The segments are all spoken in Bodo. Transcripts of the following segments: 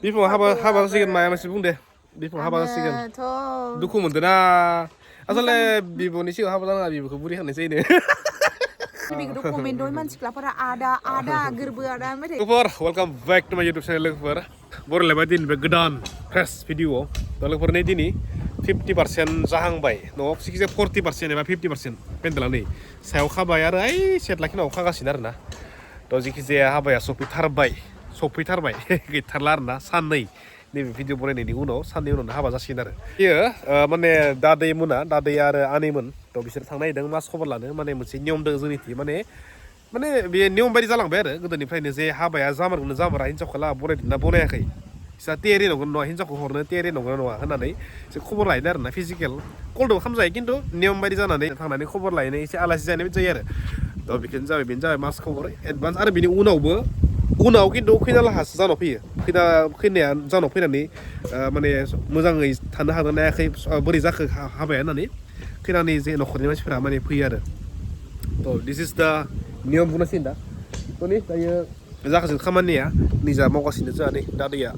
बिफाङा हाबा जासिगोन माया मोनसे बुंदे बिफाङा हाबा जासिगोन दुखु मोनदोंना आसले बिब'नि सिगाङाव हाबा जानाङा बिब'खौ बुरि खालामनाय जायो बेखौथ' कमेन्टआव मानसिफ्रा आदा गोरबो आदा मेथाइ लोगोफोर वेलकाम बेक टु माय इउटुब चेनेल लोगोफोर बरायलायबाय दिनैबे गोदान फ्रेश भिडिअ दा लोगोफोर नै दिनै 50% जाहांबाय न'आव जायखिजाया 40% एबा 50% पेन्डेला नै सायाव खाबाय आरो ओइ सेटलाखिनाव खागासिनो आरोना थ' जायखिजाया हाबाया सफैथारबाय गैथारला आरोना साननै नैबे भिडिअ बनायनायनि उनाव साननै उनावनो हाबा जासिगोन आरो बेयो माने दादै आरो आनैमोन थ' बिसोर थांनो नागिरदों मास खबर लानो माने मोनसे नियम दङ जोंनिथिं माने बे नियम बायदि जालांबाय आरो गोदोनिफ्रायनो जे हाबाया जामारगोन जामारा हिनजावखौ लाहा बनायदोंना बनायाखै बिसा तेरे नंगौ नङा हिनजावखौ हरनो तेरे नंगौ नङा होननानै एसे खबर लायदों आरोना फिजिकेल कलदो खालामजायो खिन्थु नियम बायदि जानानै थांनानै खबर लायनाय एसे आलासि जानाय बायदि जायो आरो थ' बेनो जाबाय मास खबर एडभान्स आरो बिनि उनाव खिन्थु खैना लाहासो जानाव फैयो खैनाया जानाव फैनानै माने मोजाङै थानो हादों ना हायाखै बोरै जाखो हाबाया होननानै खैनानि जे न'खरनि मानसिफोरा माने फैयो आरो थ' दिस इज दा नियम बुंनांसिगोन दा थ' नै दायो जागासिनो खामानिया निजा मावगासिनो जोंहा नै दादैया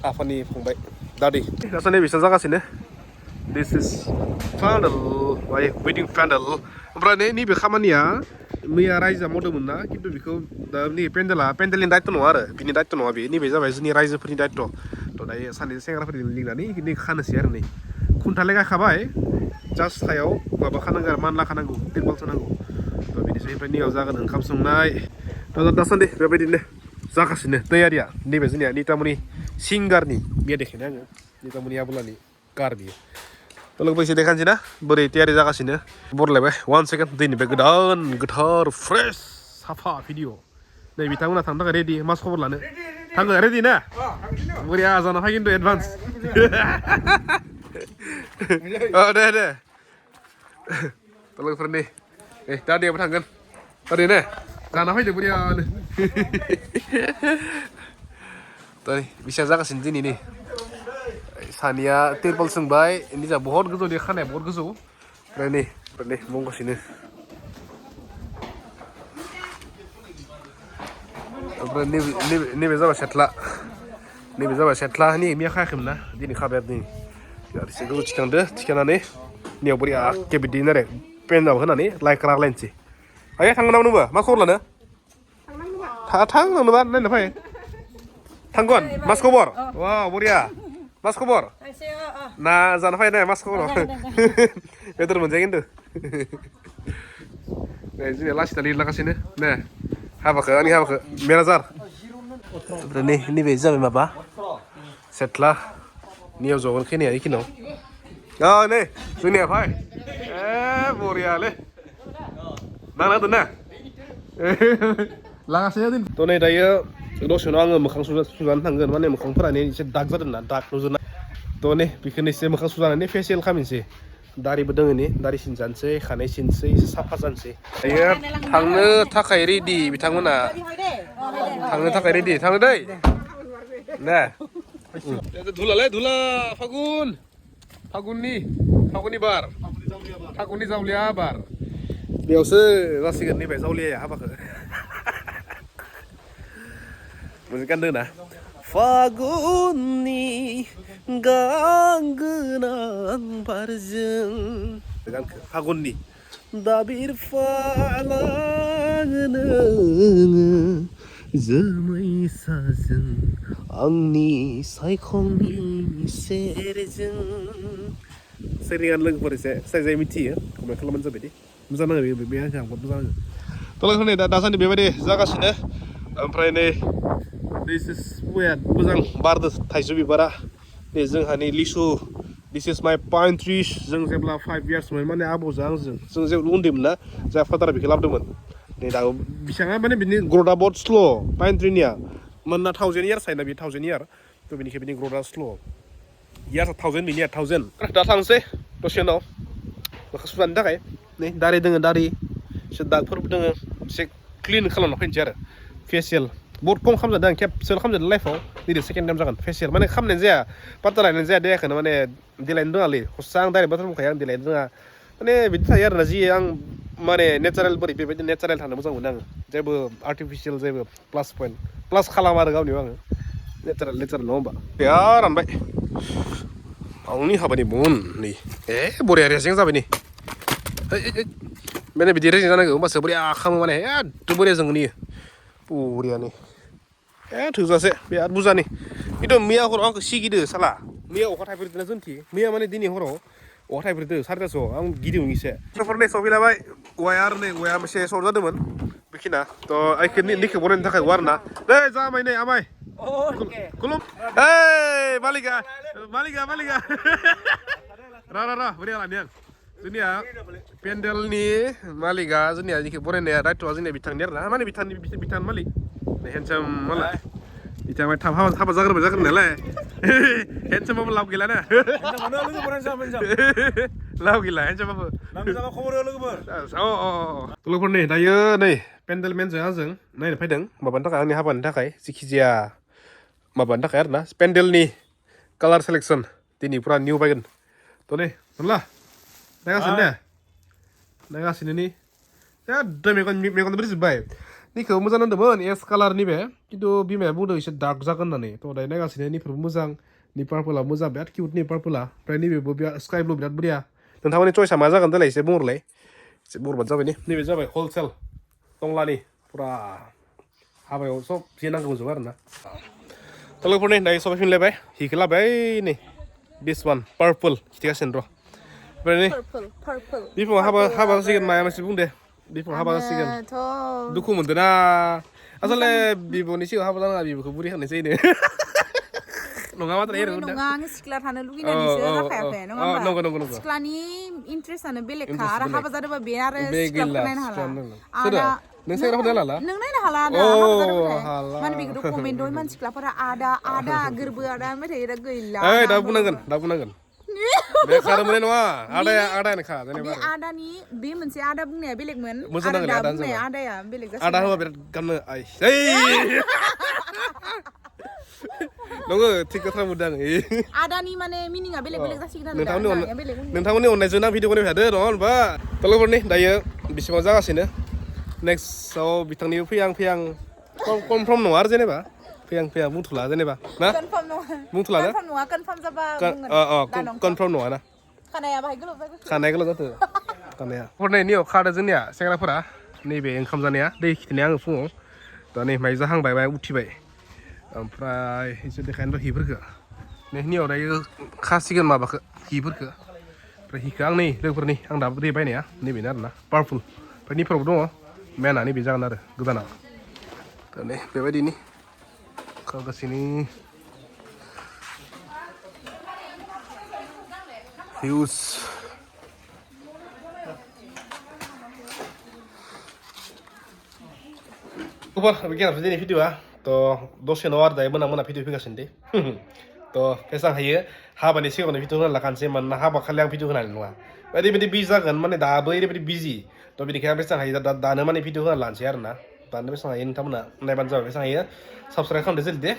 आफानि फंबाय दादै दासान्दि बिसोर जागासिनो दिस इज पेन्डेल वेडिं पेन्डेल ओमफ्राय नैबे खामानिया मैया रायजोआ मावदोंमोन ना खिन्थु बेखौ दा नैबे पेन्डेलनि दायथ' नङा आरो बिनि दायथ' नङा बे नैबे जाबाय जोंनि रायजोफोरनि दायथ' थ' दायो सानैसो सेंग्राफोरजों लिंनानै नै खानोसै आरो नै खुन्थालाय गायखाबाय जास्ट सायाव माबा खानांगौ आरो मानला खानांगौ टेबोलसो नांगौ थ' बिनिसै ओमफ्राय नैयाव जागोन ओंखाम संनाय थ' दासान्दि बेबायदिनो जागासिनो तैयारिया नैबे जोंनिया नितामनि सिंगारनि बियो देखायनो आङो नितामनि आबोलानि कार बियो थ' लोगोफोर एसे देखानोसै ना बोरै तैयारि जागासिनो बरलायबाय 1 सेकेन्ड दैनि बे गोदान गोथार फ्रेश साफा भिडिअ नै बिथांमोना थांनो थाखाय रेडि मास खबर लानो थाङो रेडि ना बोरै आजाना फै खिन्थु एडभान्स दे थ' लोगोफोर नै दादैयाबो थांगोन दादै ने जाना फैदो बोरियानो दा बिसिया जागासिनो दिनै नै सानैया टेबोल सोंबाय निजा बहुत गोजौ दे खानाया बहुत गोजौ ओमफ्राय नै मावगासिनो ओमफ्राय नैबे जाबाय सेथ्ला नै मैया खायाखैमोन ना दिनै खाबाय आरो दिनै एसे गोजौ थिखांनानै नैयाव बोरै आखे बिदिनो आरो पेन्टआव होनानै लाइक रायलायनोसै आयै थांगोन नामा नोंबो मा खबर लानो थांनांनोबा नायना फै थांगोन मास खबर वा बरिया मास खबर ना जाना फै मास खबर बेदर मोनजायो खिन्थु जोंनिया लासैना लिरलागासिनो ने आंनि हाबाखौ मेनाजार ओमफ्राय नैबे जाबाय माबा सेथ्ला नियाव जगोन खैनाया इखिनाव नै जोंनिया फै बरियालै नांना दोन ना लागासिनो दिन थ' नै दायो दसे उनाव आङो मोखां सुजानो थांगोन माने मोखांफोरानो एसे दाग जादों ना दाग नुजोबना थ' नै बेखौनो एसे मोखां सुजानानै फेसियेल खालामनोसै दारिबो दङ नै दारि सिनजानोसै खानाय सिनसै एसे साफा जानोसै दायो थांनो थाखाय रेडि बिथांमोना थांनो थाखाय रेडि थांनो दै दे धुला फागुननि बार फागुननि जावलिया बार बेयावसो जासिगोन नैबे जावलिया हाबाखौ मोनसे गान दङ ना फागुननि गां गोनां बारजों गानखौ फागुननि दा बिरफालाङो जोमै साजों आंनि सायखंनि सेरजों सोरनि गान लोगोफोर एसे जाय मिथियो कमेन्ट खालामबानो जाबाय दे मोजां नाङो बे आंखौ आंबो मोजां नाङो थ' लोगोफोर नै दासान्दि बेबायदि जागासिनो ओमफ्राय नै मोजां बारदो थाइजौ बिबारा नै जोंहानि लिसु दिस इज माइ पाइन ट्रिस जों जेब्ला 5 इयार्समोन माने आबौजों आंजों जों जेब्ला उन्दैमोन ना जोंहा फादारा बेखौ लाबोदोंमोन नै दाबो बेसेबां माने बिनि ग्रथआ बहुत स्ल' पाइन ट्रिनिया मानोना 1000 इयार्स थायोना बे 1000 इयार थ' बेनिखाय बिनि ग्रथआ स्ल' इयार्सआ 1000 बिनिया 1000 दा थांसै दसे उनाव मोखां सुजानो थाखाय नै दारि दोङो दारि एसे दागफोरबो दोङो एसे क्लिन खालामना फैनोसै आरो फेसियेल बहुत खम खालामजादों आं खेबसेल' खालामजादों लाइफआव दिनै सेकेन्ड टाइम जागोन फेसियेल माने खालामनाय जाया पात्ता लायनाय जाया देहाखौनो माने देलायनो रोङालै हस्सा आं डाइरेक्ट बाथ्रा बुंखायो आं देलायनो रोङा माने बिदि थायो आरोना जि आं माने नेचारेल बोरै बेबायदि नेचारेल थानो मोजां मोनो आङो जेबो आर्टिफिसियेल जेबो प्लास खालामा आरो गावनियाव आङो नेचारेल नेचारेल नङा होमबा बिराद रानबाय आंनि हाबानि बन नै बरिया रेजें जाबाय नै माने बिदि रेजें जानांगौ होमबासो बरिया खामो माने एकदम बरिया जोंनि बरियानो थोजासे बिराद बुरजानि खिन्थु मैया हराव आंखौ सिगिदो साला मैया अखा थाइफ्रिदोना जोंथि मैया माने दिनै हराव अखा थाइफ्रिदो 4:30 आं गिदों एसे सफर नै सफैलाबाय औवाया मोनसे सर्ट जादोंमोन बेखिना थ' आइखौ निखौ बनायनो थाखाय औवा आरोना दे जामाय नै आमाय खुलुम मालिका ra beriya lah niang जोंनिया पेन्डेलनि मालिका जोंनिया जिखौ बनायनाया दायथ'आ जोंनिया बिथांनि आरोना माने बिथां मालिक हेन्डसाम मालाय बिथाङा थाब हाबा जाग्रोबाय नालाय हेन्डसामाबो लाब गैला ना लाब गैला हेन्डसामाबो लोगोफोर नै दायो नै पेन्डेल मेनजों आंजों नायनो फैदों माबानि थाखाय आंनि हाबानि थाखाय जिखिजाया माबानि थाखाय आरोना पेन्डेलनि कालार सेलेक्सन दिनै फुरा निउ बायगोन थ' नै होनला नायगासिनो नि मेगन बोरैजोब्बाय निखौ मोजां नांदोंमोन एस कालारनि बे खिन्थु बिमाया बुंदों एसे डार्क जागोन होननानै थ' दायो नायगासिनो निफोरबो मोजां नि पार्पला मोजां बिराद किउट नि पार्पला ओमफ्राय नैबेबो बिराद स्काइ ब्लु बिराद बरिया नोंथांमोननि चयसा मा जागोन देलाय एसे बुंहरलाय एसे बुंहरबानो जाबाय नैबे जाबाय हलसेल टंलानि फुरा हाबायाव सब जे नांगौ जोब आरोना थ' लोगोफोर नै दायो सफैफिनलायबाय हिखौ लाबाय नै दिस वान पार्पल खिथिगासिनो र' ओमफ्राय नै बिफाङाव हाबा जासिगोन माया मोनसे बुंदे बिफाङाव हाबा जासिगोन दुखु मोनदों ना आसलते बिब'नि सिगाङाव हाबा जानाङा बिब'खौ बुरि खालामनाय जायो नङा माथ्राय एरैनो नङा आं सिख्ला थानो लुगैनानैसो जाखायाखै नङा होमबा नंगौ सिख्लानि इन्ट्रेस्टआनो बेलेगखा आरो हाबा जादोंबा बे आरो सिख्लाखौ नायनो हाला नों सेंग्राखौ नायनो हाला नों नायनो हाला दा हाबा जादोंबाथाय माने बेखौथ' कमेन्टआव मानसिफ्रा आदा गोरबो आदा होनबाय थायो गैला दा बुंनांगोन बे खारो मोननाय नङा आदायानोखा जेनेबा बे आदानि बे मोनसे आदा बुंनाया बेलेगमोन मोजां आरो नांगोन दा बुंनाया आदाया बेलेग जासिगोन आदा होबा बिराद गाननो नंगौ थिग खोथा बुंदों आदानि माने मिनिङा बेलेग जासिगोन आरो नोंथांमोननि अननायजों आं भिडिअ बानायबाय थादों नङा होनबा लोगोफोरनि दायो बेसेबां जागासिनो नेक्स्टआव बिथांनिबो फैयां कनफार्म नङा आरो जेनेबा फैयां बुंथ'ला जेनेबा ना बुंथ'ला ना कनफार्म नङा ना खानाया गोलाव जाथो खानाया हरनायनियाव खादो जोंनिया सेंग्राफोरा नैबे ओंखाम जानाया दै खिथिनाया आङो फुङाव दा नै माइ जाहांबाय माइ उथिबाय ओमफ्राय एसे देखायनो हिफोरखौ नैनियाव दायो खासिगोन माबाखौ हिफोरखौ ओमफ्राय हिखौ आं नै लोगोफोरनि आं दाबो दै बायनाया नैबेनो आरोना पावारफुल ओमफ्राय निफोरावबो दङ मेना नैबे जागोन आरो गोदाना दा नै बेबायदिनि खागासिनो हिउज बेखिनियावसो दिनै भिडिअआ थ' दसे नङा आरो दायो मोना भिडिअ फैगासिनो दे थ' बेसां हायो हाबानि सिगाङावनो भिडिअ होनानै लाखानोसै मानोना हाबा खालि आं भिडिअ होनाय नङा ओरैबायदि बिजि जागोन माने दाबो ओरैबायदि बिजि थ' बेनिखायनो आं बेसां हायो दानो माने भिडिअ होनानै लानोसै आरोना दानो बेसां हायो नोंथांमोना नायबानो जाबाय बेसां हायो साबस्क्राइब खालामदो जल्दि दे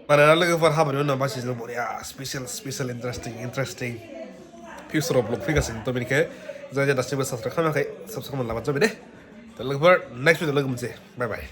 मानोना लोगोफोर हाबानि उनाव बासिजों बरिया स्पेसियेल इन्टारेस्टिं फिउचाराव ब्लग फैगासिनो थ' बेनिखायनो जाय दासिमबो साबस्क्राइब खालामाखै साबस्क्राइब खालामना लाबानो जाबाय दे थ' लोगोफोर नेक्स्ट भिडिअ लोगो मोनसै बाय